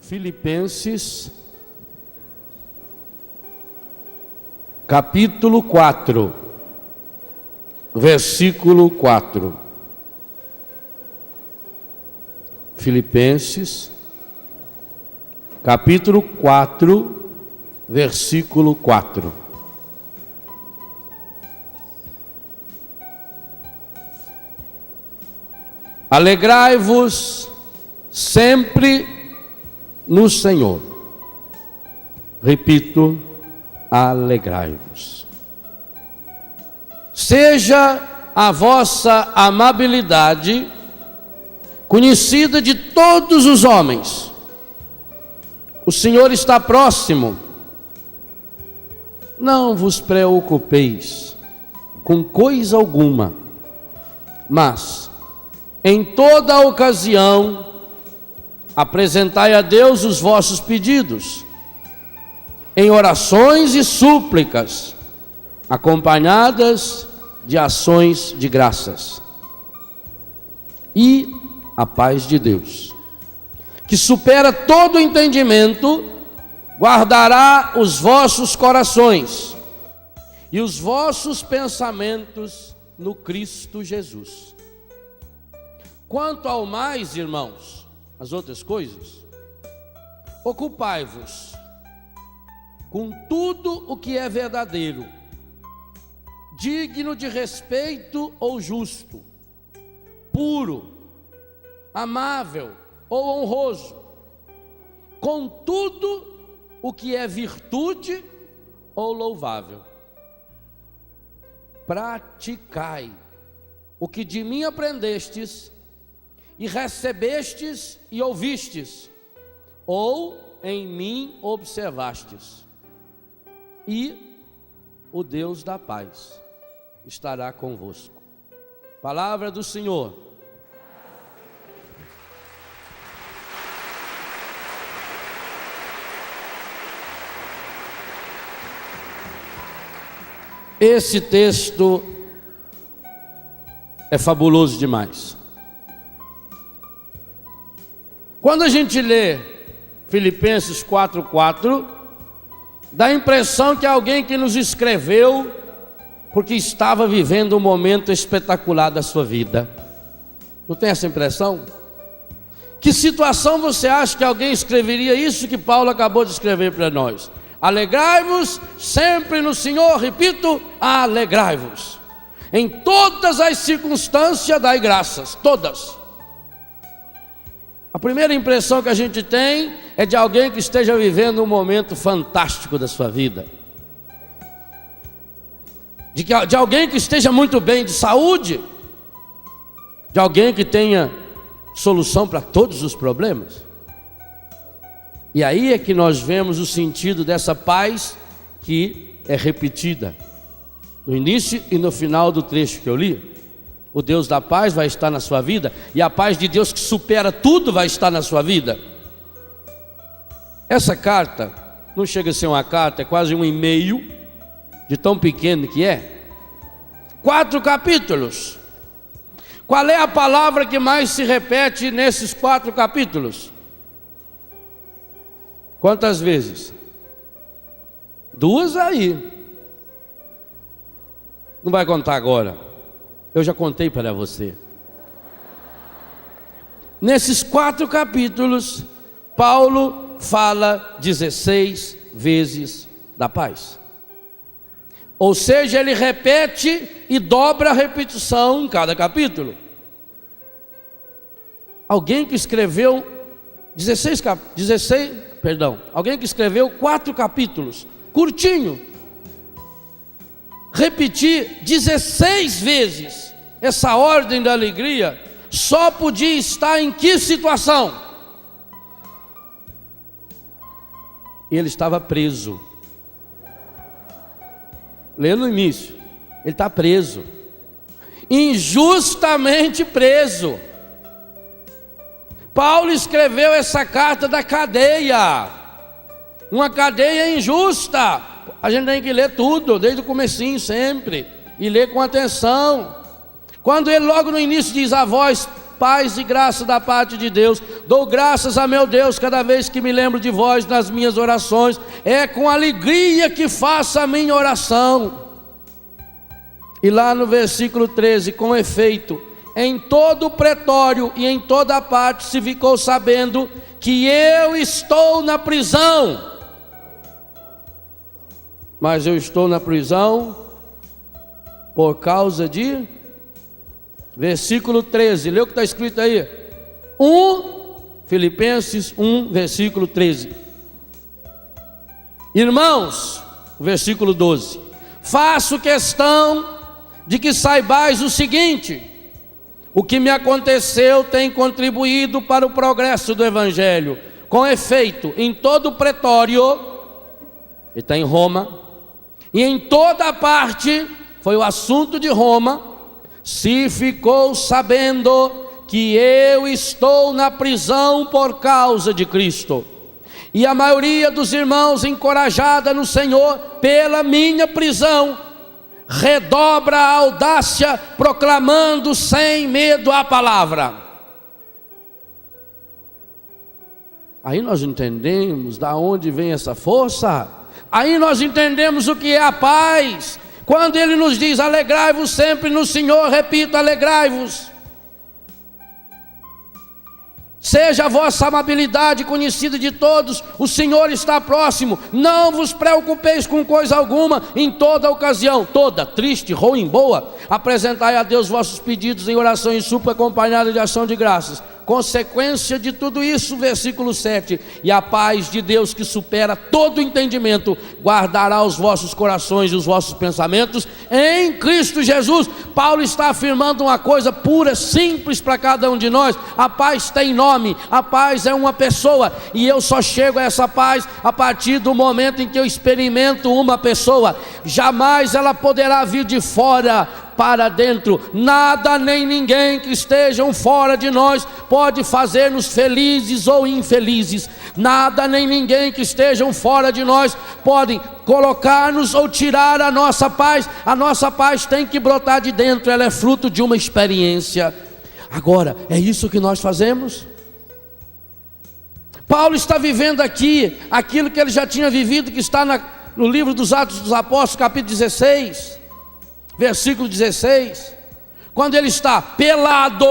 Filipenses, capítulo 4, versículo 4. Filipenses, capítulo 4, versículo 4. Alegrai-vos sempre no Senhor. Repito, alegrai-vos. Seja a vossa amabilidade conhecida de todos os homens. O Senhor está próximo. Não vos preocupeis com coisa alguma, mas em toda ocasião apresentai a Deus os vossos pedidos, em orações e súplicas, acompanhadas de ações de graças. E a paz de Deus, que supera todo o entendimento, guardará os vossos corações e os vossos pensamentos no Cristo Jesus. Quanto ao mais, irmãos, as outras coisas, ocupai-vos com tudo o que é verdadeiro, digno de respeito ou justo, puro, amável ou honroso, com tudo o que é virtude ou louvável. Praticai o que de mim aprendestes e recebestes e ouvistes, ou em mim observastes, e o Deus da paz estará convosco. Palavra do Senhor. Esse texto é fabuloso demais. Quando a gente lê Filipenses 4:4, dá a impressão que é alguém que nos escreveu porque estava vivendo um momento espetacular da sua vida. Não tem essa impressão? Que situação você acha que alguém escreveria isso que Paulo acabou de escrever para nós? Alegrai-vos sempre no Senhor, repito, alegrai-vos. Em todas as circunstâncias dai graças, todas. A primeira impressão que a gente tem é de alguém que esteja vivendo um momento fantástico da sua vida. De alguém que esteja muito bem de saúde. De alguém que tenha solução para todos os problemas. E aí é que nós vemos o sentido dessa paz que é repetida no início e no final do trecho que eu li. O Deus da paz vai estar na sua vida, e a paz de Deus que supera tudo vai estar na sua vida. Essa carta não chega a ser uma carta, é quase um e-mail, de tão pequeno que é. 4 capítulos. Qual é a palavra que mais se repete nesses 4 capítulos? Quantas vezes? 2 aí. Não vai contar agora. Eu já contei para você. Nesses 4 capítulos, Paulo fala 16 vezes da paz. Ou seja, ele repete e dobra a repetição em cada capítulo. Alguém que escreveu alguém que escreveu 4 capítulos, curtinho, repetir 16 vezes essa ordem da alegria, só podia estar em que situação? Ele estava preso. Lê no início, ele está preso, injustamente preso. Paulo escreveu essa carta da cadeia, uma cadeia injusta. A gente tem que ler tudo, desde o comecinho sempre, e ler com atenção. Quando ele logo no início diz: a vós paz e graça da parte de Deus. Dou graças a meu Deus cada vez que me lembro de vós nas minhas orações. É com alegria que faço a minha oração. E lá no versículo 13, com efeito, em todo o pretório e em toda parte se ficou sabendo que eu estou na prisão. Mas eu estou na prisão por causa de... Versículo 13, lê o que está escrito aí. Filipenses 1, versículo 13. Irmãos, versículo 12. Faço questão de que saibais o seguinte: o que me aconteceu tem contribuído para o progresso do Evangelho. Com efeito, em todo o pretório, ele está em Roma, e em toda parte, foi o assunto de Roma, se ficou sabendo que eu estou na prisão por causa de Cristo. E a maioria dos irmãos, encorajada no Senhor pela minha prisão, redobra a audácia, proclamando sem medo a palavra. Aí nós entendemos da onde vem essa força. Aí nós entendemos o que é a paz. Quando ele nos diz: alegrai-vos sempre no Senhor, repito, alegrai-vos. Seja a vossa amabilidade conhecida de todos, o Senhor está próximo. Não vos preocupeis com coisa alguma, em toda ocasião, toda, triste, ruim, boa, apresentai a Deus vossos pedidos em oração e súplica acompanhada de ação de graças. Consequência de tudo isso, versículo 7, e a paz de Deus que supera todo entendimento, guardará os vossos corações e os vossos pensamentos em Cristo Jesus. Paulo está afirmando uma coisa pura, simples para cada um de nós: a paz tem nome, a paz é uma pessoa, e eu só chego a essa paz a partir do momento em que eu experimento uma pessoa. Jamais ela poderá vir de fora para dentro. Nada nem ninguém que estejam fora de nós pode fazer-nos felizes ou infelizes. Nada nem ninguém que estejam fora de nós podem colocar-nos ou tirar a nossa paz. A nossa paz tem que brotar de dentro, ela é fruto de uma experiência. Agora, é isso que nós fazemos? Paulo está vivendo aqui aquilo que ele já tinha vivido, que está no livro dos Atos dos Apóstolos, capítulo 16, versículo 16, quando ele está pelado,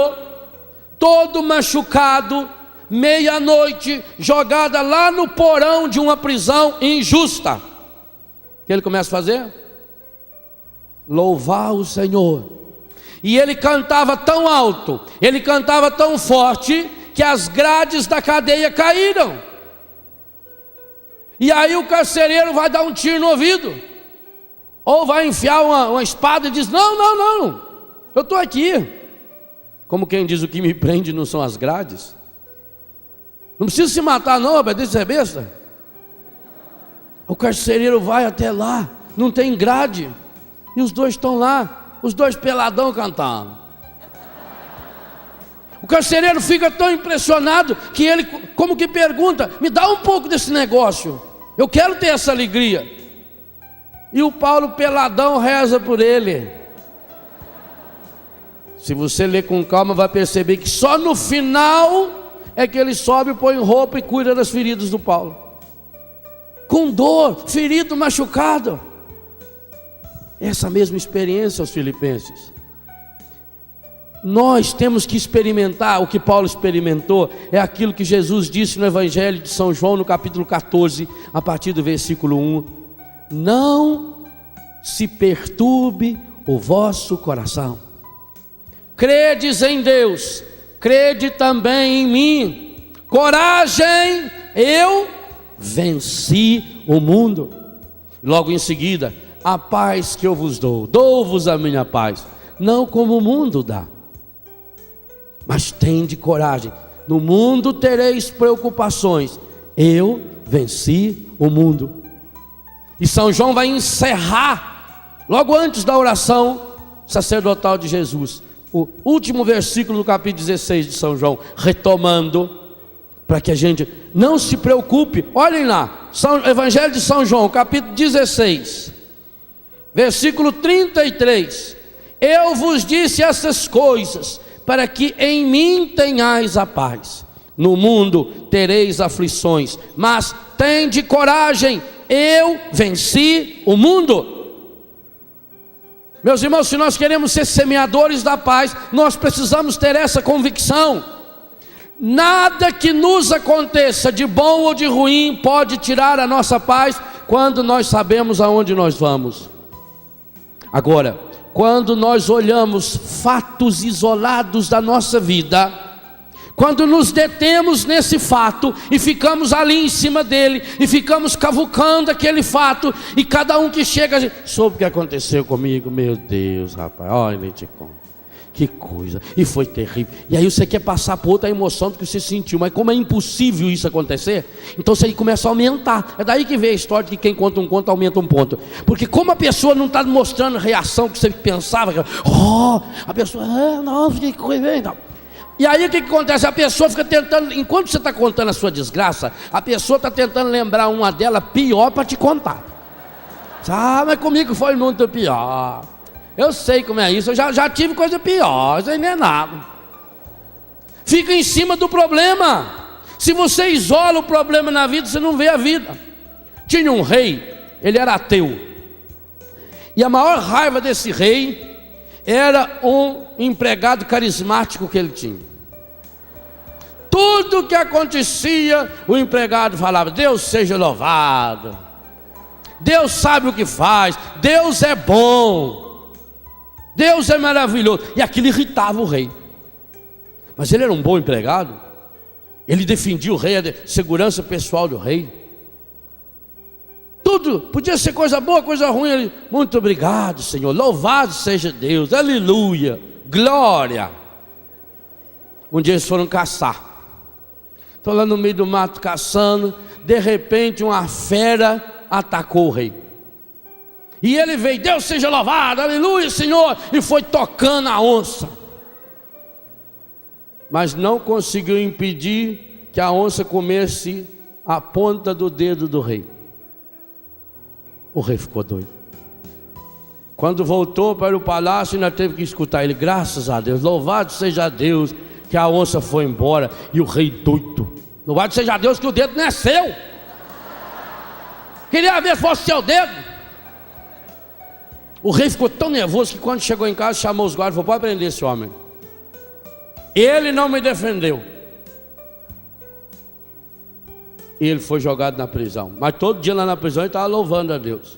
todo machucado, meia-noite, jogada lá no porão de uma prisão injusta. O que ele começa a fazer? Louvar o Senhor. E ele cantava tão alto, ele cantava tão forte, que as grades da cadeia caíram. E aí o carcereiro vai dar um tiro no ouvido, ou vai enfiar uma espada e diz: não, eu estou aqui. Como quem diz: o que me prende não são as grades. Não precisa se matar não, rapaz, deixa de ser besta. O carcereiro vai até lá, não tem grade, e os dois estão lá, os dois peladão cantando. O carcereiro fica tão impressionado que ele como que pergunta: me dá um pouco desse negócio, eu quero ter essa alegria. E o Paulo peladão reza por ele. Se você ler com calma, vai perceber que só no final é que ele sobe, põe roupa e cuida das feridas do Paulo, com dor, ferido, machucado. Essa mesma experiência aos filipenses. Nós temos que experimentar o que Paulo experimentou. É aquilo que Jesus disse no Evangelho de São João, no capítulo 14, a partir do versículo 1. Não se perturbe o vosso coração. Credes em Deus, crede também em mim. Coragem, eu venci o mundo. Logo em seguida: a paz que eu vos dou-vos a minha paz, não como o mundo dá. Mas tende coragem, no mundo tereis preocupações, eu venci o mundo. E São João vai encerrar, logo antes da oração sacerdotal de Jesus, o último versículo do capítulo 16 de São João, retomando, para que a gente não se preocupe. Olhem lá, Evangelho de São João, capítulo 16, versículo 33. Eu vos disse essas coisas para que em mim tenhais a paz. No mundo tereis aflições, mas tende coragem, eu venci o mundo. Meus irmãos, se nós queremos ser semeadores da paz, nós precisamos ter essa convicção. Nada que nos aconteça, de bom ou de ruim, pode tirar a nossa paz, quando nós sabemos aonde nós vamos. Agora, quando nós olhamos fatos isolados da nossa vida, quando nos detemos nesse fato e ficamos ali em cima dele, e ficamos cavucando aquele fato, e cada um que chega, soube o que aconteceu comigo, meu Deus, rapaz, olha, nem te conto, que coisa, e foi terrível. E aí você quer passar por outra emoção do que você sentiu, mas como é impossível isso acontecer, então você aí começa a aumentar. É daí que vem a história de que quem conta um conto aumenta um ponto, porque como a pessoa não está mostrando reação que você pensava, a pessoa, não, que coisa, então. E aí o que acontece? A pessoa fica tentando, enquanto você está contando a sua desgraça, a pessoa está tentando lembrar uma dela pior para te contar. Mas comigo foi muito pior. Eu sei como é isso, eu já tive coisa pior, isso aí não é nada. Fica em cima do problema. Se você isola o problema na vida, você não vê a vida. Tinha um rei, ele era ateu. E a maior raiva desse rei era um empregado carismático que ele tinha. Tudo que acontecia, o empregado falava: Deus seja louvado, Deus sabe o que faz, Deus é bom, Deus é maravilhoso. E aquilo irritava o rei. Mas ele era um bom empregado, ele defendia o rei, a segurança pessoal do rei. Tudo, podia ser coisa boa, coisa ruim. Ele, muito obrigado, Senhor, louvado seja Deus, aleluia, glória. Um dia eles foram caçar. Estão lá no meio do mato caçando. De repente uma fera atacou o rei. E ele veio: Deus seja louvado, aleluia, Senhor. E foi tocando a onça. Mas não conseguiu impedir que a onça comesse a ponta do dedo do rei. O rei ficou doido. Quando voltou para o palácio, ainda teve que escutar ele: graças a Deus, louvado seja Deus, que a onça foi embora. E o rei doido: louvado seja Deus que o dedo não é seu. Queria ver se fosse seu dedo. O rei ficou tão nervoso que quando chegou em casa, chamou os guardas e falou: pode prender esse homem. Ele não me defendeu. E ele foi jogado na prisão. Mas todo dia lá na prisão ele estava louvando a Deus.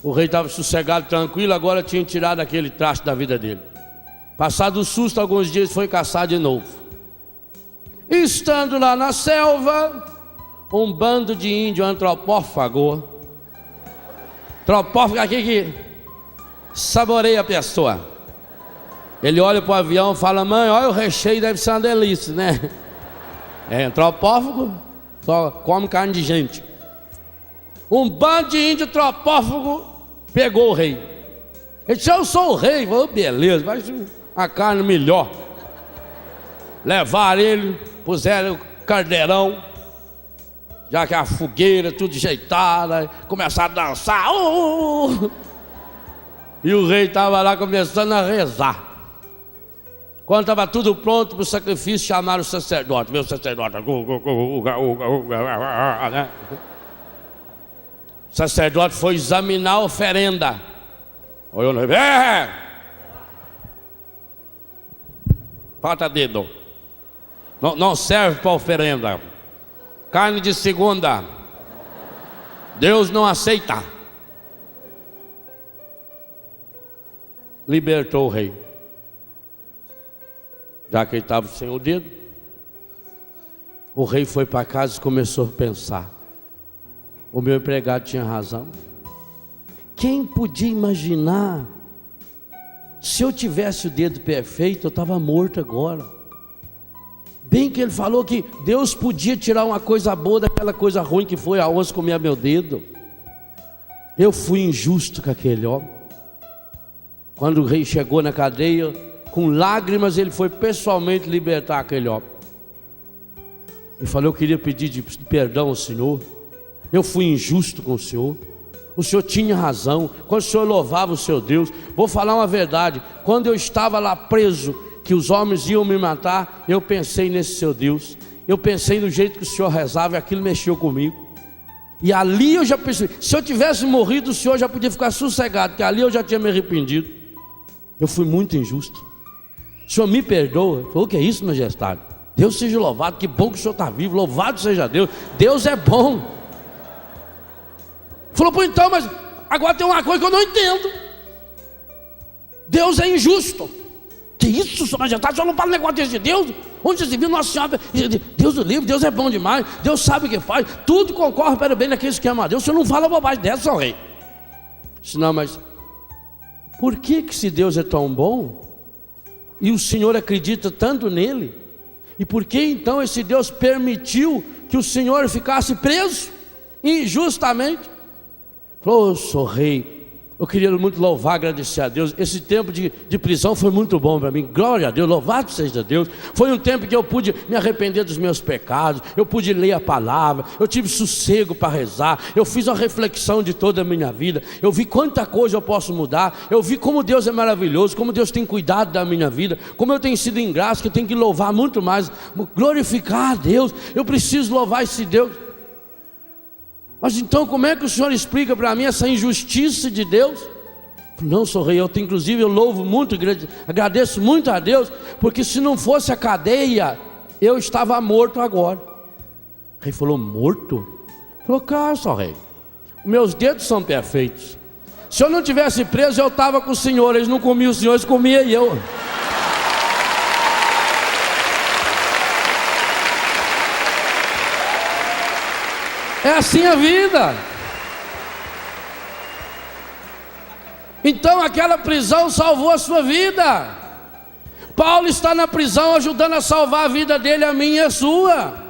O rei estava sossegado, tranquilo, agora tinha tirado aquele traste da vida dele. Passado o susto, alguns dias foi caçar de novo. E estando lá na selva, um bando de índio antropófago. Antropófago aqui que saboreia a pessoa. Ele olha para o avião e fala: mãe, olha o recheio, deve ser uma delícia, né? É antropófago, só come carne de gente. Um bando de índio antropófago pegou o rei. Ele disse: eu sou o rei. Falou: beleza, vai a carne melhor. Levaram ele, puseram o carneirão, já que a fogueira tudo ajeitada, começaram a dançar. E o rei estava lá começando a rezar. Quando estava tudo pronto para o sacrifício, chamaram o sacerdote. Veio o sacerdote. O sacerdote foi examinar a oferenda. Olhou no rei. Pata dedo. Não serve para oferenda. Carne de segunda. Deus não aceita. Libertou o rei. Já que ele estava sem o dedo, o rei foi para casa e começou a pensar: o meu empregado tinha razão. Quem podia imaginar? Se eu tivesse o dedo perfeito, eu estava morto agora. Bem que ele falou que Deus podia tirar uma coisa boa daquela coisa ruim que foi a onça comer meu dedo. Eu fui injusto com aquele homem. Quando o rei chegou na cadeia, com lágrimas ele foi pessoalmente libertar aquele homem. E falou: eu queria pedir perdão ao Senhor, eu fui injusto com o Senhor. O Senhor tinha razão, quando o Senhor louvava o seu Deus. Vou falar uma verdade, quando eu estava lá preso, que os homens iam me matar, eu pensei nesse seu Deus. Eu pensei no jeito que o Senhor rezava e aquilo mexeu comigo. E ali eu já pensei, se eu tivesse morrido, o Senhor já podia ficar sossegado, porque ali eu já tinha me arrependido. Eu fui muito injusto. O Senhor me perdoa. Falou, o que é isso, majestade? Deus seja louvado, que bom que o Senhor está vivo, louvado seja Deus. Deus é bom. Falou, pô, então, mas agora tem uma coisa que eu não entendo. Deus é injusto. Que isso, Sua Majestade? O Senhor não fala um negócio desse de Deus? Onde você viu Nossa Senhora? Deus o livre, Deus é bom demais. Deus sabe o que faz. Tudo concorre para o bem daqueles que amam a Deus. O Senhor não fala bobagem dessa, São Rei. Disse, não, mas por que se Deus é tão bom e o Senhor acredita tanto nele, e por que então esse Deus permitiu que o Senhor ficasse preso injustamente? Falou, oh, sou rei, eu queria muito louvar, agradecer a Deus. Esse tempo de prisão foi muito bom para mim, glória a Deus, louvado seja Deus. Foi um tempo que eu pude me arrepender dos meus pecados, eu pude ler a palavra, eu tive sossego para rezar, eu fiz uma reflexão de toda a minha vida, eu vi quanta coisa eu posso mudar, eu vi como Deus é maravilhoso, como Deus tem cuidado da minha vida, como eu tenho sido ingrato, que eu tenho que louvar muito mais, glorificar a Deus. Eu preciso louvar esse Deus. Mas então como é que o Senhor explica para mim essa injustiça de Deus? Não, sou rei, eu louvo muito, agradeço muito a Deus, porque se não fosse a cadeia, eu estava morto agora. O rei falou, morto? Falou, cara, sou rei, meus dedos são perfeitos. Se eu não tivesse preso, eu estava com o Senhor, eles não comiam o Senhor, eles comiam eu. É assim a vida. Então aquela prisão salvou a sua vida. Paulo está na prisão ajudando a salvar a vida dele, a minha e a sua.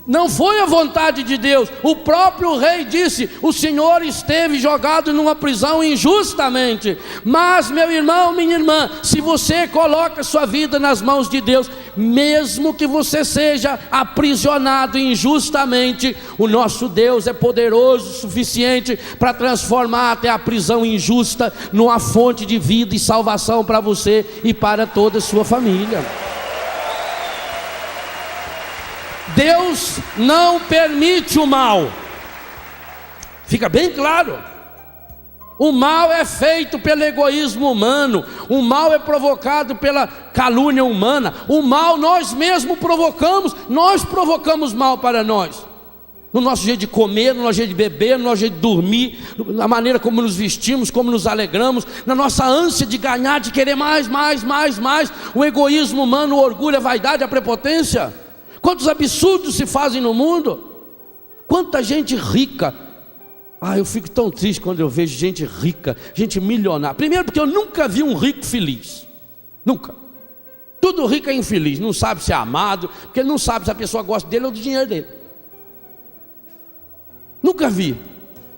Não foi a vontade de Deus. O próprio rei disse, o Senhor esteve jogado numa prisão injustamente. Mas meu irmão, minha irmã, se você coloca sua vida nas mãos de Deus, mesmo que você seja aprisionado injustamente, o nosso Deus é poderoso o suficiente para transformar até a prisão injusta numa fonte de vida e salvação para você e para toda a sua família. Deus não permite o mal. Fica bem claro. O mal é feito pelo egoísmo humano. O mal é provocado pela calúnia humana. O mal nós mesmos provocamos. Nós provocamos mal para nós. No nosso jeito de comer, no nosso jeito de beber, no nosso jeito de dormir, na maneira como nos vestimos, como nos alegramos, na nossa ânsia de ganhar, de querer mais. O egoísmo humano, o orgulho, a vaidade, a prepotência. Quantos absurdos se fazem no mundo? Quanta gente rica. Eu fico tão triste quando eu vejo gente rica, gente milionária. Primeiro porque eu nunca vi um rico feliz. Nunca. Todo rico é infeliz, não sabe se é amado, porque ele não sabe se a pessoa gosta dele ou do dinheiro dele. Nunca vi.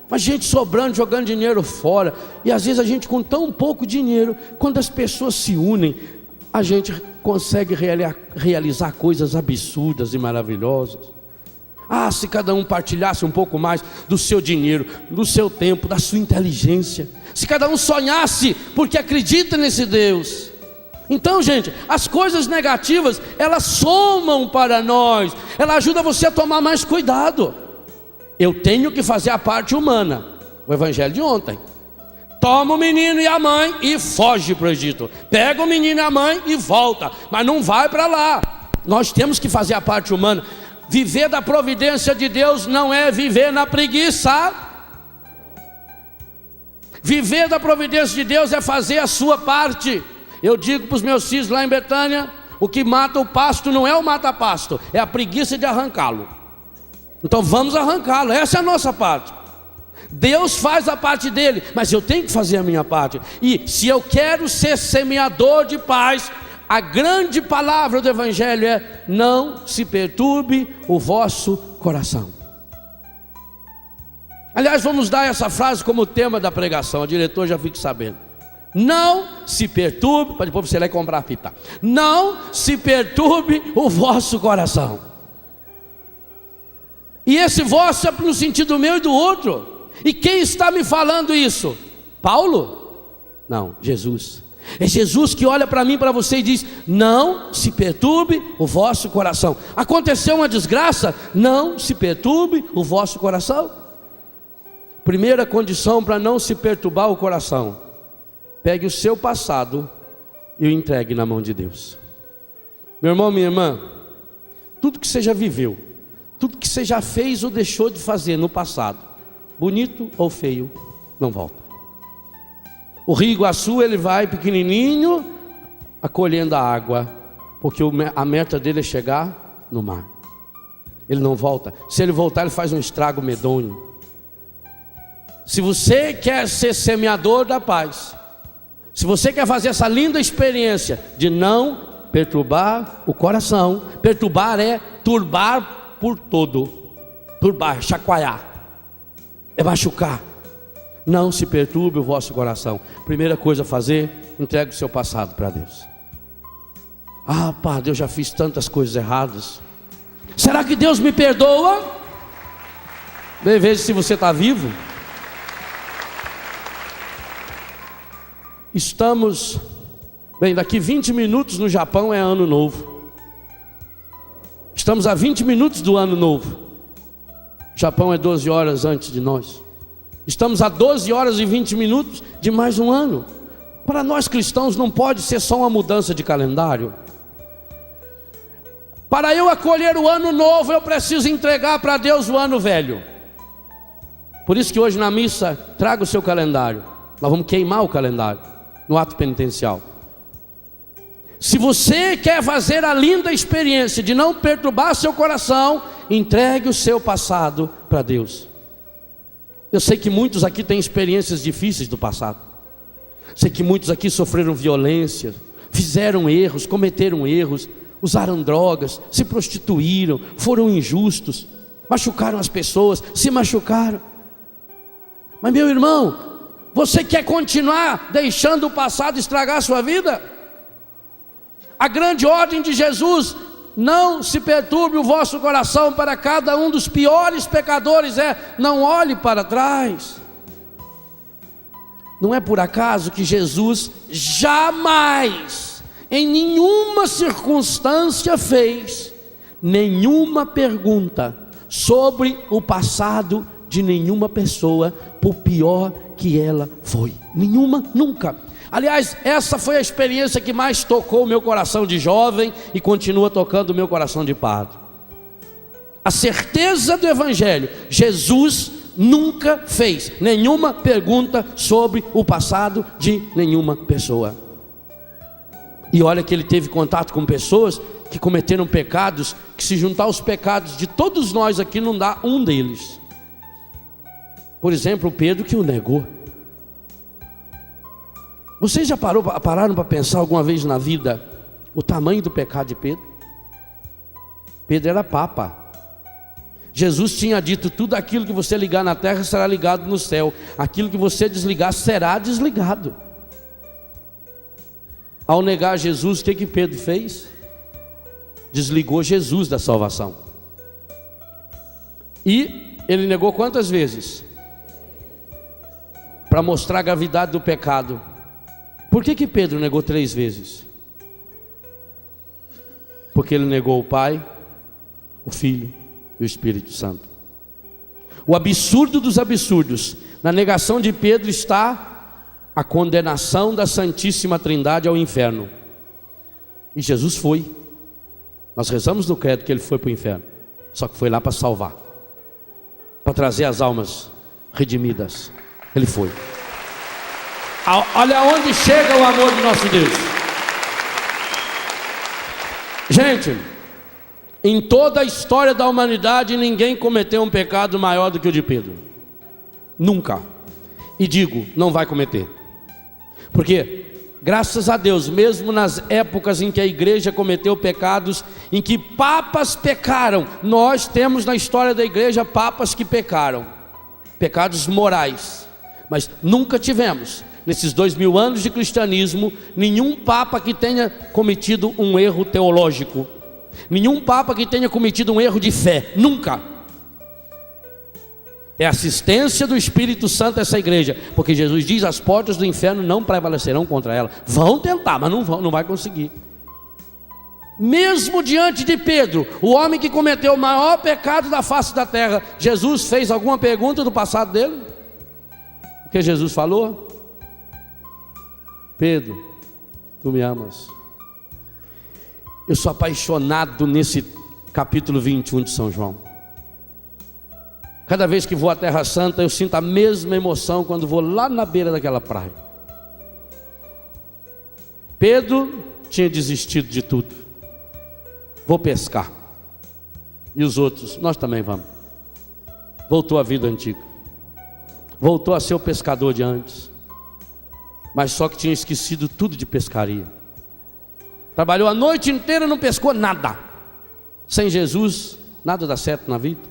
Mas gente sobrando, jogando dinheiro fora. E às vezes a gente com tão pouco dinheiro, quando as pessoas se unem, a gente consegue realizar coisas absurdas e maravilhosas. Se cada um partilhasse um pouco mais do seu dinheiro, do seu tempo, da sua inteligência, se cada um sonhasse porque acredita nesse Deus. Então, gente, as coisas negativas, elas somam para nós, ela ajuda você a tomar mais cuidado. Eu tenho que fazer a parte humana, o evangelho de ontem. Toma o menino e a mãe e foge para o Egito. Pega o menino e a mãe e volta, mas não vai para lá. Nós temos que fazer a parte humana. Viver da providência de Deus não é viver na preguiça. Viver da providência de Deus é fazer a sua parte. Eu digo para os meus filhos lá em Betânia, o que mata o pasto não é o mata-pasto, é a preguiça de arrancá-lo. Então vamos arrancá-lo, essa é a nossa parte. Deus faz a parte dele, mas eu tenho que fazer a minha parte. E se eu quero ser semeador de paz, a grande palavra do evangelho é: não se perturbe o vosso coração. Aliás, vamos dar essa frase como tema da pregação, o diretor já fique sabendo. Não se perturbe, para depois você ir lá e comprar a fita. Não se perturbe o vosso coração. E esse vosso é no sentido meu e do outro. E quem está me falando isso? Paulo? Não, Jesus. É Jesus que olha para mim, para você e diz: não se perturbe o vosso coração. Aconteceu uma desgraça? Não se perturbe o vosso coração. Primeira condição para não se perturbar o coração: pegue o seu passado e o entregue na mão de Deus. Meu irmão, minha irmã, tudo que você já viveu, tudo que você já fez ou deixou de fazer no passado, bonito ou feio, não volta. O rio Iguaçu, ele vai pequenininho, acolhendo a água, porque a meta dele é chegar no mar. Ele não volta. Se ele voltar, ele faz um estrago medonho. Se você quer ser semeador da paz, se você quer fazer essa linda experiência de não perturbar o coração, perturbar é turbar por todo, turbar, chacoalhar, é machucar. Não se perturbe o vosso coração. Primeira coisa a fazer: entregue o seu passado para Deus. Ah, Padre, eu já fiz tantas coisas erradas. Será que Deus me perdoa? Veja se você está vivo. Estamos, bem, daqui 20 minutos no Japão é ano novo. Estamos a 20 minutos do ano novo. O Japão é 12 horas antes de nós. Estamos a 12 horas e 20 minutos de mais um ano. Para nós cristãos não pode ser só uma mudança de calendário. Para eu acolher o ano novo, eu preciso entregar para Deus o ano velho. Por isso que hoje na missa, traga o seu calendário. Nós vamos queimar o calendário no ato penitencial. Se você quer fazer a linda experiência de não perturbar seu coração, entregue o seu passado para Deus. Eu sei que muitos aqui têm experiências difíceis do passado. Sei que muitos aqui sofreram violência, fizeram erros, cometeram erros, usaram drogas, se prostituíram, foram injustos, machucaram as pessoas, se machucaram. Mas meu irmão, você quer continuar deixando o passado estragar a sua vida? A grande ordem de Jesus: não se perturbe o vosso coração. Para cada um dos piores pecadores não olhe para trás. Não é por acaso que Jesus jamais, em nenhuma circunstância, fez nenhuma pergunta sobre o passado de nenhuma pessoa, por pior que ela foi. Nenhuma, nunca. Aliás, essa foi a experiência que mais tocou o meu coração de jovem e continua tocando o meu coração de padre. A certeza do Evangelho: Jesus nunca fez nenhuma pergunta sobre o passado de nenhuma pessoa. E olha que ele teve contato com pessoas que cometeram pecados, que se juntar aos pecados de todos nós aqui não dá um deles. Por exemplo, Pedro, que o negou. Vocês já pararam para pensar alguma vez na vida o tamanho do pecado de Pedro? Pedro era papa. Jesus tinha dito: tudo aquilo que você ligar na terra será ligado no céu, aquilo que você desligar será desligado. Ao negar Jesus, o que Pedro fez? Desligou Jesus da salvação. E ele negou quantas vezes? Para mostrar a gravidade do pecado. Por que Pedro negou 3 vezes? Porque ele negou o Pai, o Filho e o Espírito Santo. O absurdo dos absurdos: na negação de Pedro está a condenação da Santíssima Trindade ao inferno. E Jesus foi. Nós rezamos no credo que ele foi para o inferno, só que foi lá para salvar, para trazer as almas redimidas. Ele foi. Olha onde chega o amor de nosso Deus. Gente, em toda a história da humanidade, ninguém cometeu um pecado maior do que o de Pedro. Nunca. E digo, não vai cometer. Porque, graças a Deus, mesmo nas épocas em que a igreja cometeu pecados, em que papas pecaram, nós temos na história da igreja papas que pecaram, pecados morais. Mas nunca tivemos, nesses 2000 anos de cristianismo, nenhum papa que tenha cometido um erro teológico, nenhum papa que tenha cometido um erro de fé. Nunca. É assistência do Espírito Santo a essa igreja, porque Jesus diz: as portas do inferno não prevalecerão contra ela. Vão tentar, mas não vai conseguir. Mesmo diante de Pedro, o homem que cometeu o maior pecado da face da terra, Jesus fez alguma pergunta do passado dele? O que Jesus falou? Pedro, tu me amas? Eu sou apaixonado nesse capítulo 21 de São João. Cada vez que vou à Terra Santa, eu sinto a mesma emoção quando vou lá na beira daquela praia. Pedro tinha desistido de tudo. Vou pescar. E os outros, nós também vamos. Voltou à vida antiga. Voltou a ser o pescador de antes. Mas só que tinha esquecido tudo de pescaria. Trabalhou a noite inteira e não pescou nada. Sem Jesus, nada dá certo na vida.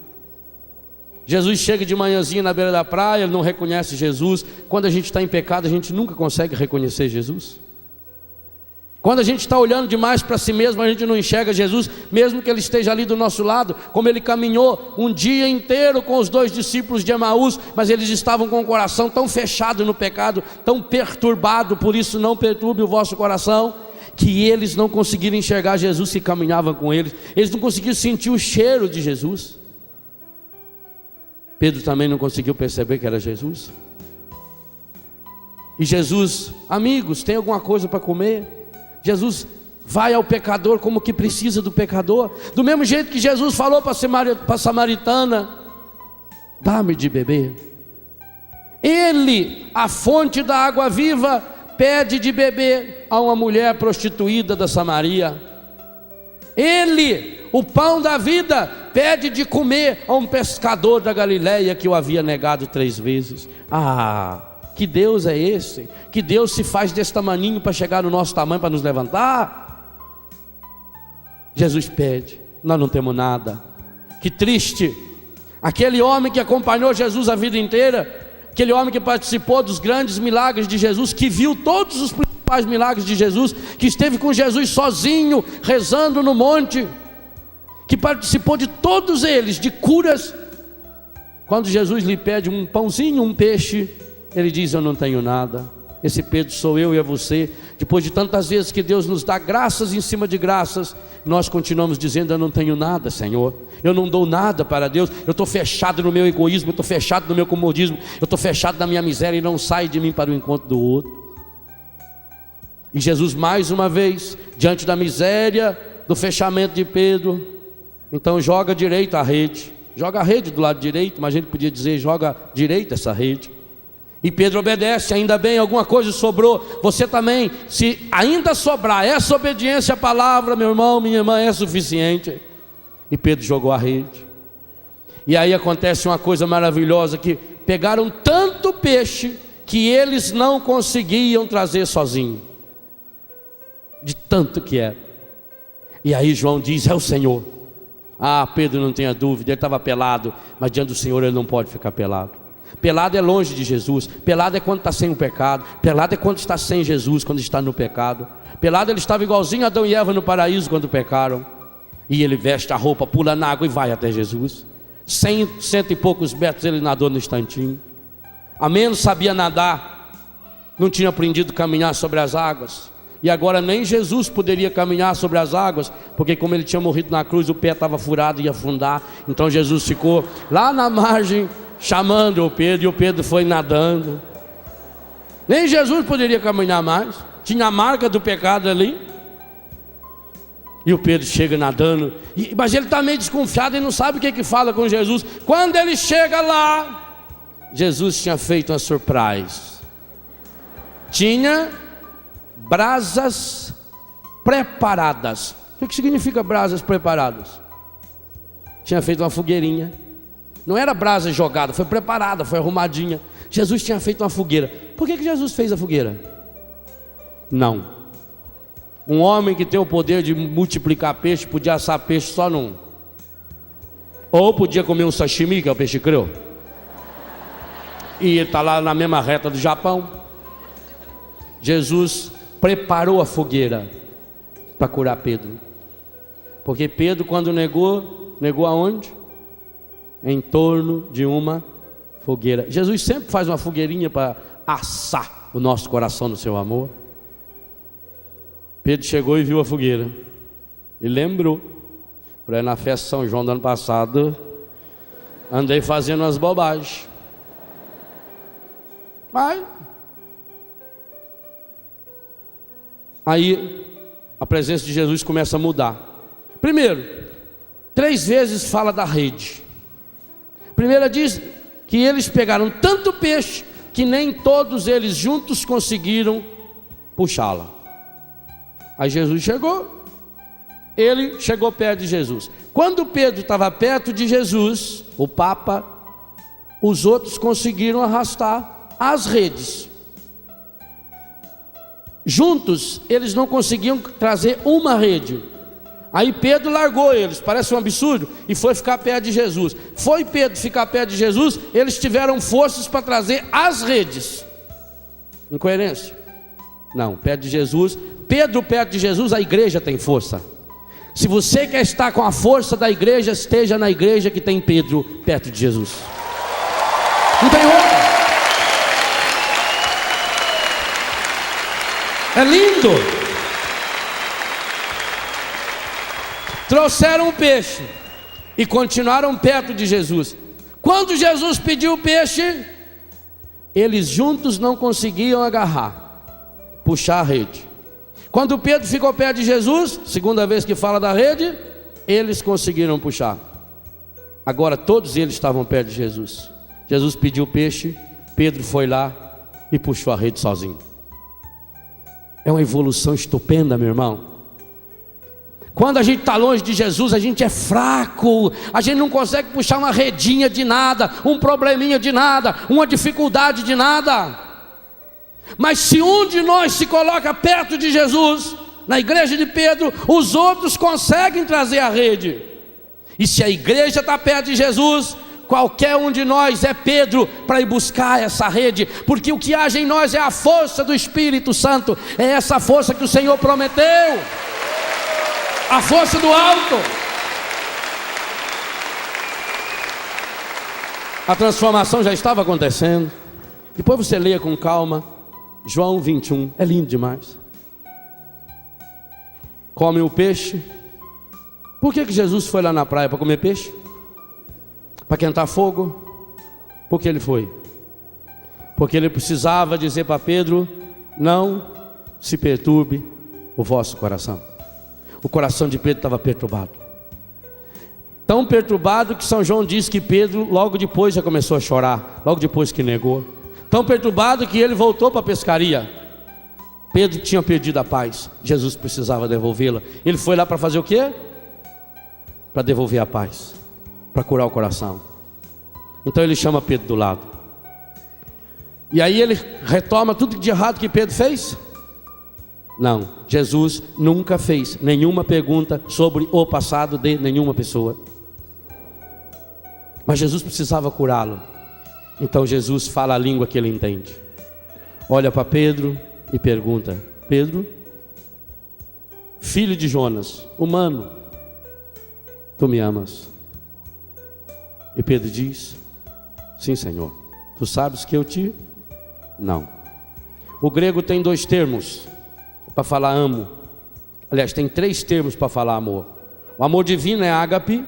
Jesus chega de manhãzinha na beira da praia, ele não reconhece Jesus. Quando a gente está em pecado, a gente nunca consegue reconhecer Jesus. Quando a gente está olhando demais para si mesmo, a gente não enxerga Jesus, mesmo que Ele esteja ali do nosso lado, como Ele caminhou um dia inteiro com os 2 discípulos de Emaús, mas eles estavam com o coração tão fechado no pecado, tão perturbado. Por isso não perturbe o vosso coração, que eles não conseguiram enxergar Jesus que caminhava com eles, eles não conseguiram sentir o cheiro de Jesus. Pedro também não conseguiu perceber que era Jesus. E Jesus: amigos, tem alguma coisa para comer? Jesus vai ao pecador como que precisa do pecador. Do mesmo jeito que Jesus falou para a samaritana: dá-me de beber. Ele, a fonte da água viva, pede de beber a uma mulher prostituída da Samaria. Ele, o pão da vida, pede de comer a um pescador da Galileia que o havia negado 3 vezes. Ah, que Deus é esse? Que Deus se faz desse tamaninho para chegar no nosso tamanho, para nos levantar? Jesus pede, nós não temos nada. Que triste. Aquele homem que acompanhou Jesus a vida inteira, aquele homem que participou dos grandes milagres de Jesus, que viu todos os principais milagres de Jesus, que esteve com Jesus sozinho, rezando no monte, que participou de todos eles, de curas. Quando Jesus lhe pede um pãozinho, um peixe, ele diz: eu não tenho nada. Esse Pedro sou eu e é você. Depois de tantas vezes que Deus nos dá graças em cima de graças, nós continuamos dizendo: eu não tenho nada, Senhor, eu não dou nada para Deus, eu estou fechado no meu egoísmo, eu estou fechado no meu comodismo, eu estou fechado na minha miséria e não saio de mim para o encontro do outro. E Jesus, mais uma vez, diante da miséria, do fechamento de Pedro, então joga direito a rede, joga a rede do lado direito, mas a gente podia dizer: joga direito essa rede. E Pedro obedece. Ainda bem, alguma coisa sobrou. Você também, se ainda sobrar essa obediência à palavra, meu irmão, minha irmã, é suficiente. E Pedro jogou a rede. E aí acontece uma coisa maravilhosa, que pegaram tanto peixe que eles não conseguiam trazer sozinho, de tanto que era. E aí João diz: é o Senhor. Ah, Pedro, não tenha dúvida, ele estava pelado, mas diante do Senhor ele não pode ficar pelado. Pelado é longe de Jesus. Pelado é quando está sem o pecado. Pelado é quando está sem Jesus, quando está no pecado. Pelado ele estava igualzinho a Adão e Eva no paraíso quando pecaram. E ele veste a roupa, pula na água e vai até Jesus. 100 e poucos metros ele nadou no instantinho. A menos sabia nadar, não tinha aprendido a caminhar sobre as águas. E agora nem Jesus poderia caminhar sobre as águas, porque como ele tinha morrido na cruz, o pé estava furado e ia afundar. Então Jesus ficou lá na margem, chamando o Pedro, e o Pedro foi nadando. Nem Jesus poderia caminhar mais, tinha a marca do pecado ali. E o Pedro chega nadando, mas ele está meio desconfiado e não sabe o que fala com Jesus. Quando ele chega lá, Jesus tinha feito uma surpresa. Tinha brasas preparadas. O que significa brasas preparadas? Tinha feito uma fogueirinha. Não era brasa jogada, foi preparada, foi arrumadinha. Jesus tinha feito uma fogueira. Por que Jesus fez a fogueira? Não. Um homem que tem o poder de multiplicar peixe podia assar peixe só num. Ou podia comer um sashimi, que é o peixe cru. E ele está lá na mesma reta do Japão. Jesus preparou a fogueira para curar Pedro. Porque Pedro, quando negou aonde? Em torno de uma fogueira. Jesus sempre faz uma fogueirinha para assar o nosso coração no seu amor. Pedro chegou e viu a fogueira e lembrou: para na festa de São João do ano passado, andei fazendo umas bobagens. Mas aí a presença de Jesus começa a mudar. Primeiro, 3 vezes fala da rede. Primeira diz que eles pegaram tanto peixe que nem todos eles juntos conseguiram puxá-la. Aí Jesus chegou, ele chegou perto de Jesus. Quando Pedro estava perto de Jesus, o Papa, os outros conseguiram arrastar as redes. Juntos eles não conseguiam trazer uma rede. Aí Pedro largou eles, parece um absurdo, e foi ficar perto de Jesus. Foi Pedro ficar perto de Jesus, eles tiveram forças para trazer as redes. Incoerência? Não, perto de Jesus, Pedro perto de Jesus, a igreja tem força. Se você quer estar com a força da igreja, esteja na igreja que tem Pedro perto de Jesus. Não tem outra. É lindo. Trouxeram o peixe e continuaram perto de Jesus. Quando Jesus pediu o peixe, eles juntos não conseguiam agarrar, puxar a rede. Quando Pedro ficou perto de Jesus, segunda vez que fala da rede, eles conseguiram puxar. Agora todos eles estavam perto de Jesus. Jesus pediu o peixe, Pedro foi lá e puxou a rede sozinho. É uma evolução estupenda, meu irmão. Quando a gente está longe de Jesus, a gente é fraco, a gente não consegue puxar uma redinha de nada, um probleminha de nada, uma dificuldade de nada. Mas se um de nós se coloca perto de Jesus, na igreja de Pedro, os outros conseguem trazer a rede. E se a igreja está perto de Jesus, qualquer um de nós é Pedro para ir buscar essa rede, porque o que age em nós é a força do Espírito Santo, é essa força que o Senhor prometeu, a força do alto. A transformação já estava acontecendo. Depois você leia com calma João 21, é lindo demais. Come o peixe. Por que Jesus foi lá na praia para comer peixe? Para quentar fogo? Por que ele foi? Porque ele precisava dizer para Pedro: não se perturbe o vosso coração. O coração de Pedro estava perturbado, tão perturbado que São João diz que Pedro logo depois já começou a chorar, logo depois que negou. Tão perturbado que ele voltou para a pescaria. Pedro tinha perdido a paz, Jesus precisava devolvê-la. Ele foi lá para fazer o quê? Para devolver a paz, para curar o coração. Então ele chama Pedro do lado, e aí ele retoma tudo de errado que Pedro fez? Não, Jesus nunca fez nenhuma pergunta sobre o passado de nenhuma pessoa. Mas Jesus precisava curá-lo. Então Jesus fala a língua que ele entende. Olha para Pedro e pergunta: Pedro, filho de Jonas, humano, tu me amas? E Pedro diz: sim, Senhor. Tu sabes que eu te... Não. O grego tem 2 termos para falar amo. Aliás, tem 3 termos para falar amor. O amor divino é ágape,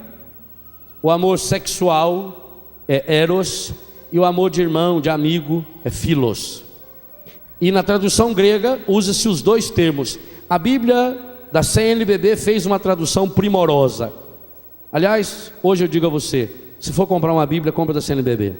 o amor sexual é eros, e o amor de irmão, de amigo, é philos. E na tradução grega usa-se os 2 termos. A Bíblia da CNBB fez uma tradução primorosa. Aliás, hoje eu digo a você, se for comprar uma Bíblia, compra da CNBB.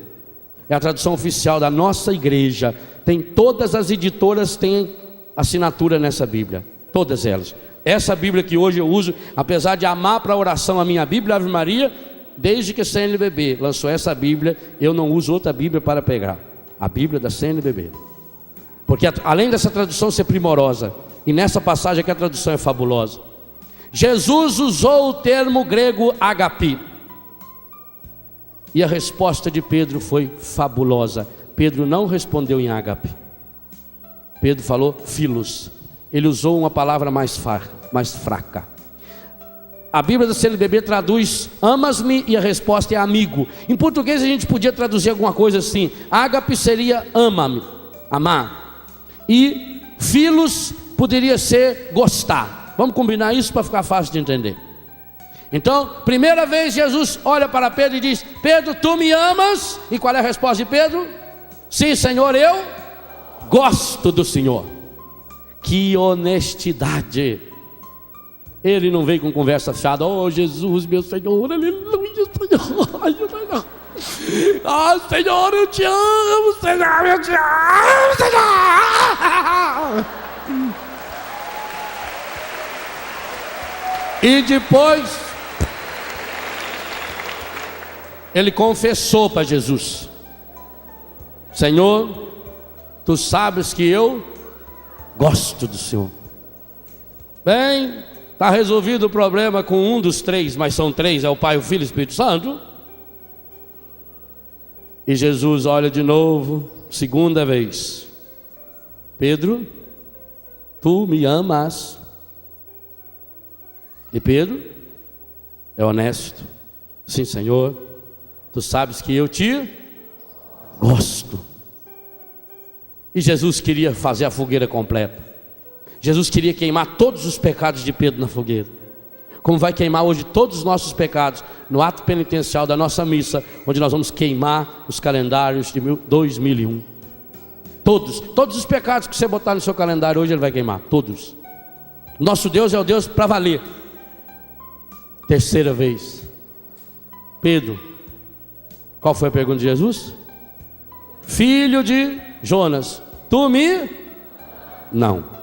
É a tradução oficial da nossa igreja. Tem todas as editoras têm assinatura nessa Bíblia, todas elas. Essa Bíblia que hoje eu uso, apesar de amar para a oração a minha Bíblia Ave Maria, desde que a CNBB lançou essa Bíblia, eu não uso outra Bíblia para pegar. A Bíblia da CNBB. Porque além dessa tradução ser primorosa, e nessa passagem aqui a tradução é fabulosa, Jesus usou o termo grego agape, e a resposta de Pedro foi fabulosa. Pedro não respondeu em ágape, Pedro falou philos. Ele usou uma palavra mais fraca. A Bíblia da CNBB traduz amas-me e a resposta é amigo. Em português a gente podia traduzir alguma coisa assim: ágape seria ama-me, amar, e filos poderia ser gostar. Vamos combinar isso para ficar fácil de entender. Então, primeira vez Jesus olha para Pedro e diz: Pedro, tu me amas? E qual é a resposta de Pedro? Sim, Senhor, eu gosto do Senhor. Que honestidade! Ele não veio com conversa fiada: oh Jesus, meu Senhor, aleluia, Senhor. Ah, Senhor, eu te amo, Senhor, eu te amo, Senhor. E depois ele confessou para Jesus: Senhor, tu sabes que eu gosto do Senhor. Bem, está resolvido o problema com um dos três, mas são três: é o Pai, o Filho e o Espírito Santo. E Jesus olha de novo, segunda vez: Pedro, tu me amas? E Pedro é honesto: sim, Senhor, tu sabes que eu te gosto. E Jesus queria fazer a fogueira completa. Jesus queria queimar todos os pecados de Pedro na fogueira, como vai queimar hoje todos os nossos pecados no ato penitencial da nossa missa, onde nós vamos queimar os calendários de 2001. Todos os pecados que você botar no seu calendário hoje, Ele vai queimar, todos. Nosso Deus é o Deus para valer. Terceira vez: Pedro, qual foi a pergunta de Jesus? Filho de Jonas, tu me? Não.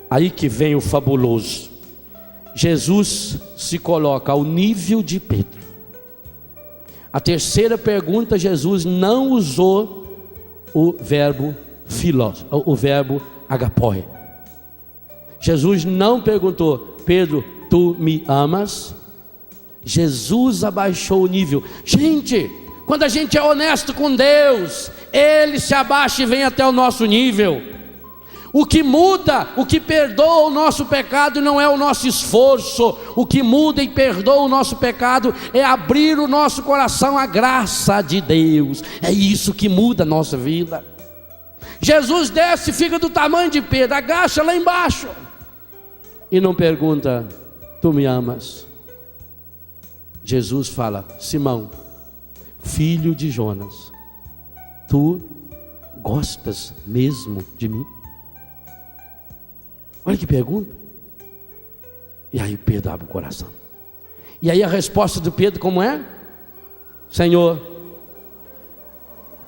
Aí que vem o fabuloso. Jesus se coloca ao nível de Pedro. A terceira pergunta, Jesus não usou o verbo filós, o verbo agapoi. Jesus não perguntou: Pedro, tu me amas? Jesus abaixou o nível. Gente, quando a gente é honesto com Deus, Ele se abaixa e vem até o nosso nível. O que muda, o que perdoa o nosso pecado não é o nosso esforço. O que muda e perdoa o nosso pecado é abrir o nosso coração à graça de Deus. É isso que muda a nossa vida. Jesus desce, fica do tamanho de Pedro, agacha lá embaixo e não pergunta: tu me amas? Jesus fala: Simão, filho de Jonas, tu gostas mesmo de mim? Olha que pergunta. E aí Pedro abre o coração. E aí a resposta de Pedro como é? Senhor,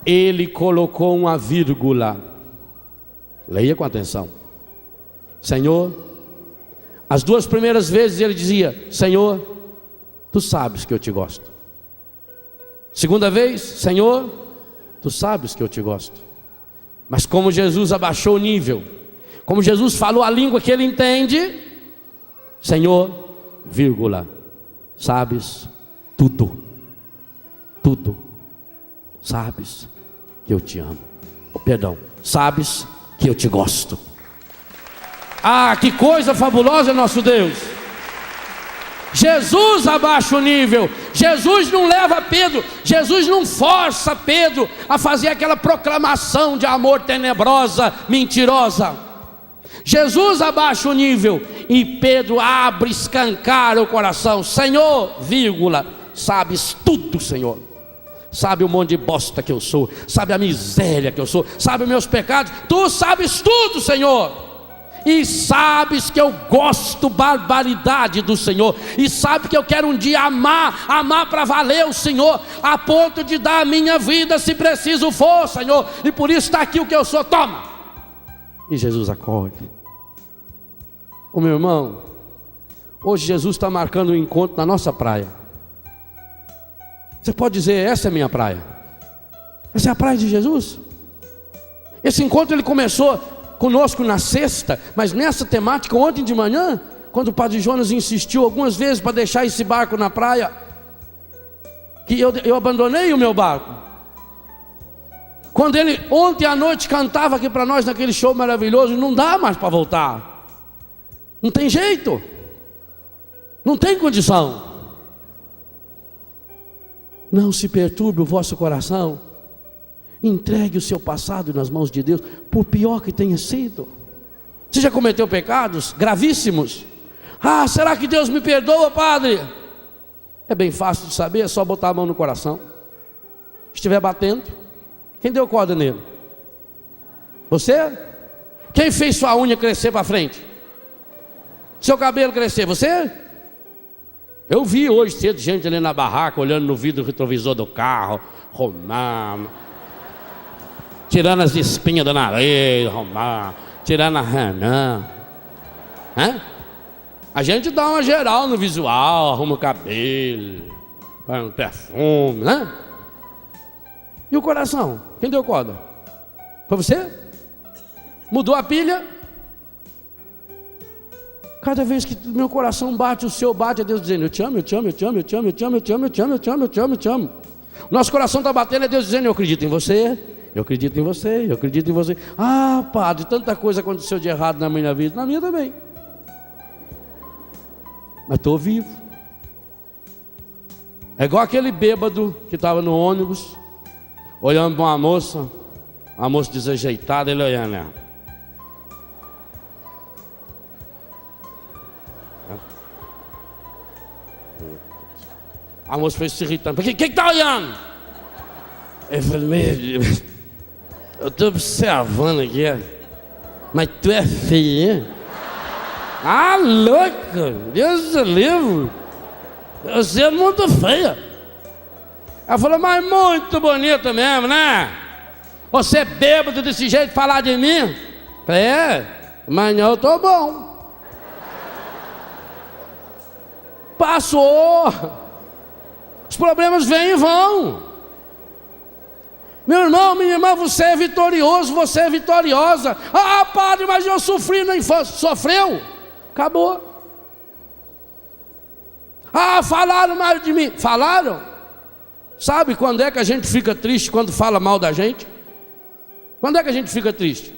ele colocou uma vírgula. Leia com atenção. Senhor, as duas primeiras vezes ele dizia: Senhor, tu sabes que eu te gosto. Segunda vez: Senhor, tu sabes que eu te gosto. Mas como Jesus abaixou o nível, como Jesus falou a língua que ele entende: Senhor, vírgula, sabes tudo, tudo, sabes que eu te amo. Perdão, sabes que eu te gosto. Ah, que coisa fabulosa nosso Deus! Jesus abaixa o nível. Jesus não leva Pedro, Jesus não força Pedro a fazer aquela proclamação de amor tenebrosa, mentirosa. Jesus abaixa o nível e Pedro abre, escancara o coração. Senhor, vírgula, sabes tudo, Senhor. Sabe o monte de bosta que eu sou, sabe a miséria que eu sou, sabe os meus pecados. Tu sabes tudo, Senhor. E sabes que eu gosto barbaridade do Senhor. E sabe que eu quero um dia amar para valer o Senhor, a ponto de dar a minha vida se preciso for, Senhor. E por isso está aqui o que eu sou, toma. E Jesus acolhe. Ô meu irmão, hoje Jesus está marcando um encontro na nossa praia. Você pode dizer: essa é a minha praia. Essa é a praia de Jesus. Esse encontro ele começou conosco na sexta, mas nessa temática ontem de manhã, quando o Padre Jonas insistiu algumas vezes para deixar esse barco na praia, que eu abandonei o meu barco. Quando ele ontem à noite cantava aqui para nós naquele show maravilhoso: não dá mais para voltar, não tem jeito. Não tem condição. Não se perturbe o vosso coração. Entregue o seu passado nas mãos de Deus, por pior que tenha sido. Você já cometeu pecados gravíssimos? Ah, será que Deus me perdoa, padre? É bem fácil de saber, é só botar a mão no coração. Se estiver batendo, quem deu corda nele? Você? Quem fez sua unha crescer para frente? Seu cabelo crescer? Você? Eu vi hoje cedo gente ali na barraca, olhando no vidro retrovisor do carro, romano, tirando as espinhas do nariz, romano, tirando a ranã. A gente dá uma geral no visual, arruma o cabelo, põe um perfume, né? E o coração? Quem deu corda? Foi você? Mudou a pilha? Cada vez que meu coração bate, o seu bate, é Deus dizendo: eu te amo, eu te amo, eu te amo, eu te amo, eu te amo, eu te amo, eu te amo, eu te amo, eu te amo, eu te amo. O nosso coração está batendo, é Deus dizendo: eu acredito em você, eu acredito em você, eu acredito em você. Ah, padre, tanta coisa aconteceu de errado na minha vida. Na minha também. Mas estou vivo. É igual aquele bêbado que estava no ônibus, olhando para uma moça desajeitada, ele olhando, né? A moça foi se irritando: quem está olhando? Eu falei: eu estou observando aqui, mas tu é feia, hein? Ah, louca, Deus do livro, você é muito feia. Ela falou: mas muito bonita mesmo, né? Você é bêbado desse jeito, falar de mim? Eu falei: mas não, eu estou bom. Passou. Os problemas vêm e vão. Meu irmão, minha irmã, você é vitorioso, você é vitoriosa. Ah, padre, mas eu sofri na infância. Sofreu? Acabou. Ah, falaram mal de mim. Falaram? Sabe quando é que a gente fica triste quando fala mal da gente? Quando é que a gente fica triste?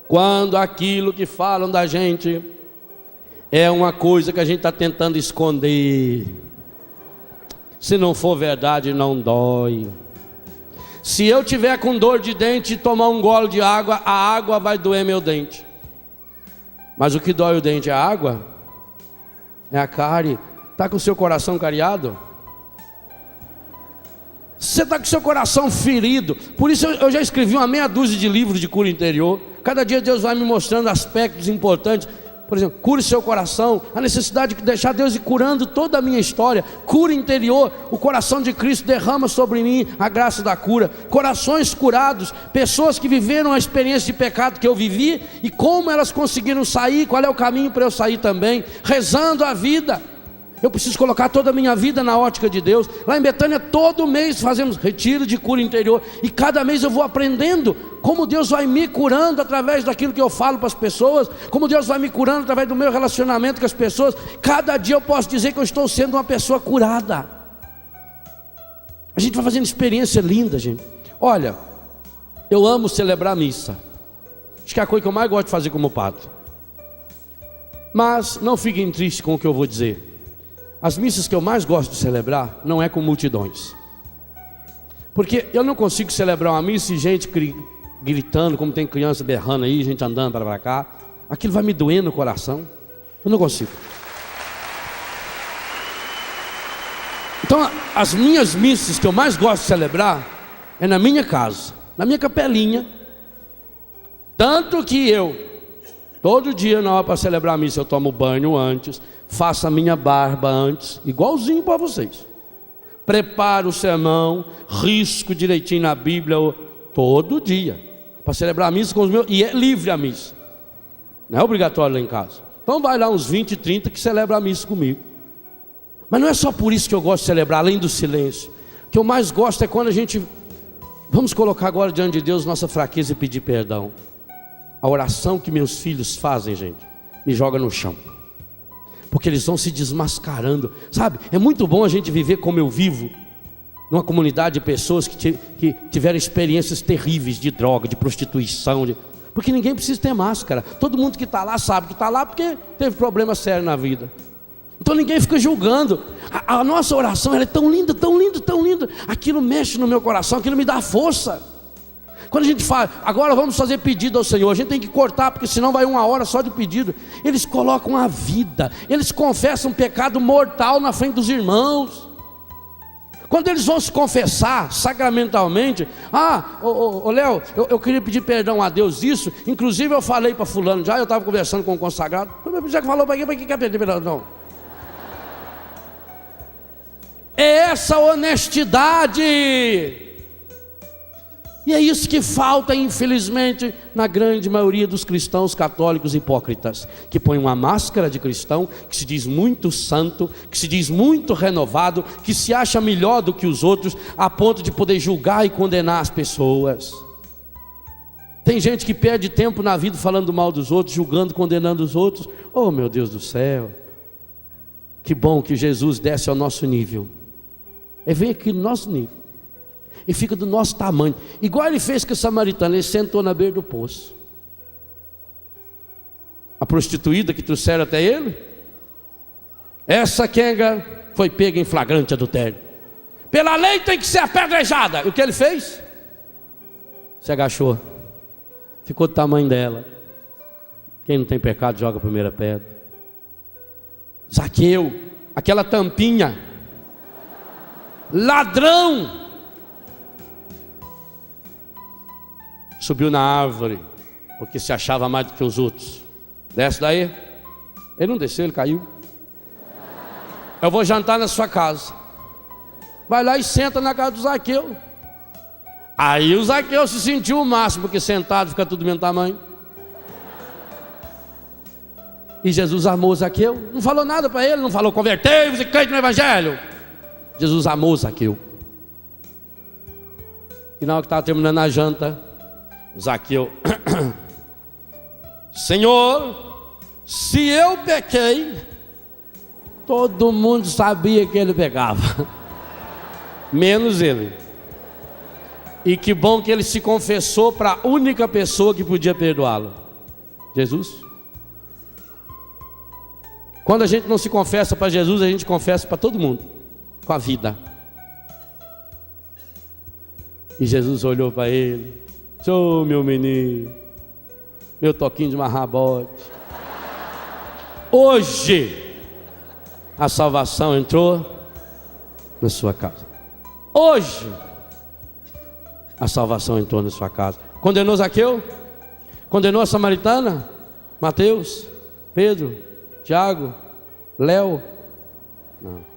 Quando aquilo que falam da gente é uma coisa que a gente está tentando esconder. Se não for verdade, não dói. Se eu tiver com dor de dente e tomar um gole de água, a água vai doer meu dente. Mas o que dói o dente é a água? É a cárie. Está com o seu coração cariado? Você está com o seu coração ferido. Por isso eu já escrevi uma meia dúzia de livros de cura interior. Cada dia Deus vai me mostrando aspectos importantes. Por exemplo, cure seu coração, a necessidade de deixar Deus ir curando toda a minha história. Cura interior, o coração de Cristo derrama sobre mim a graça da cura. Corações curados, pessoas que viveram a experiência de pecado que eu vivi e como elas conseguiram sair, qual é o caminho para eu sair também, rezando a vida. Eu preciso colocar toda a minha vida na ótica de Deus. Lá em Betânia, todo mês fazemos retiro de cura interior. E cada mês eu vou aprendendo como Deus vai me curando através daquilo que eu falo para as pessoas. Como Deus vai me curando através do meu relacionamento com as pessoas. Cada dia eu posso dizer que eu estou sendo uma pessoa curada. A gente vai fazendo experiência linda, gente. Olha, eu amo celebrar a missa. Acho que é a coisa que eu mais gosto de fazer como padre. Mas não fiquem tristes com o que eu vou dizer. As missas que eu mais gosto de celebrar não é com multidões. Porque eu não consigo celebrar uma missa e gente gritando, como tem criança berrando aí, gente andando para cá. Aquilo vai me doer no coração. Eu não consigo. Então, as minhas missas que eu mais gosto de celebrar é na minha casa, na minha capelinha. Tanto que eu, todo dia na hora para celebrar a missa, eu tomo banho antes, faço a minha barba antes, igualzinho para vocês. Preparo o sermão, risco direitinho na Bíblia, todo dia, para celebrar a missa com os meus, e é livre a missa, não é obrigatório lá em casa. Então vai lá uns 20, 30 que celebra a missa comigo. Mas não é só por isso que eu gosto de celebrar, além do silêncio. O que eu mais gosto é quando a gente, vamos colocar agora diante de Deus nossa fraqueza e pedir perdão. A oração que meus filhos fazem, gente, me joga no chão. Porque eles vão se desmascarando, sabe? É muito bom a gente viver como eu vivo, numa comunidade de pessoas que tiveram experiências terríveis de droga, de prostituição, Porque ninguém precisa ter máscara. Todo mundo que está lá sabe que está lá porque teve problema sério na vida. Então ninguém fica julgando. A nossa oração ela é tão linda, tão linda, tão linda. Aquilo mexe no meu coração, aquilo me dá força. Quando a gente fala, agora vamos fazer pedido ao Senhor, a gente tem que cortar, porque senão vai 1 hora só de pedido. Eles colocam a vida, eles confessam pecado mortal na frente dos irmãos. Quando eles vão se confessar sacramentalmente, Léo, eu queria pedir perdão a Deus isso. Inclusive eu falei para fulano, já eu estava conversando com o consagrado. Já que falou para quem quer pedir perdão? Não. É essa honestidade. E é isso que falta, infelizmente, na grande maioria dos cristãos católicos hipócritas, que põem uma máscara de cristão, que se diz muito santo, que se diz muito renovado, que se acha melhor do que os outros, a ponto de poder julgar e condenar as pessoas. Tem gente que perde tempo na vida falando mal dos outros, julgando, condenando os outros. Oh, meu Deus do céu! Que bom que Jesus desce ao nosso nível. Vem aqui no nosso nível. E fica do nosso tamanho, igual ele fez com a samaritana. Ele sentou na beira do poço. A prostituída que trouxeram até ele, essa quenga foi pega em flagrante adultério. Pela lei tem que ser apedrejada. E o que ele fez? Se agachou, ficou do tamanho dela. Quem não tem pecado joga a primeira pedra. Zaqueu, aquela tampinha, ladrão, subiu na árvore, porque se achava mais do que os outros. Desce daí. Ele não desceu, ele caiu. Eu vou jantar na sua casa. Vai lá e senta na casa do Zaqueu. Aí o Zaqueu se sentiu o máximo, porque sentado fica tudo do mesmo tamanho. E Jesus amou Zaqueu. Não falou nada para ele, não falou convertei-vos e crente no Evangelho. Jesus amou Zaqueu. E na hora que estava terminando a janta, Zaqueu, Senhor, se eu pequei, todo mundo sabia que ele pecava, menos ele. E que bom que ele se confessou para a única pessoa que podia perdoá-lo, Jesus. Quando a gente não se confessa para Jesus, a gente confessa para todo mundo, com a vida. E Jesus olhou para ele: ô meu menino, meu toquinho de marrabote, hoje a salvação entrou na sua casa. Hoje a salvação entrou na sua casa. Condenou Zaqueu? Condenou a samaritana? Mateus? Pedro? Tiago? Léo? Não.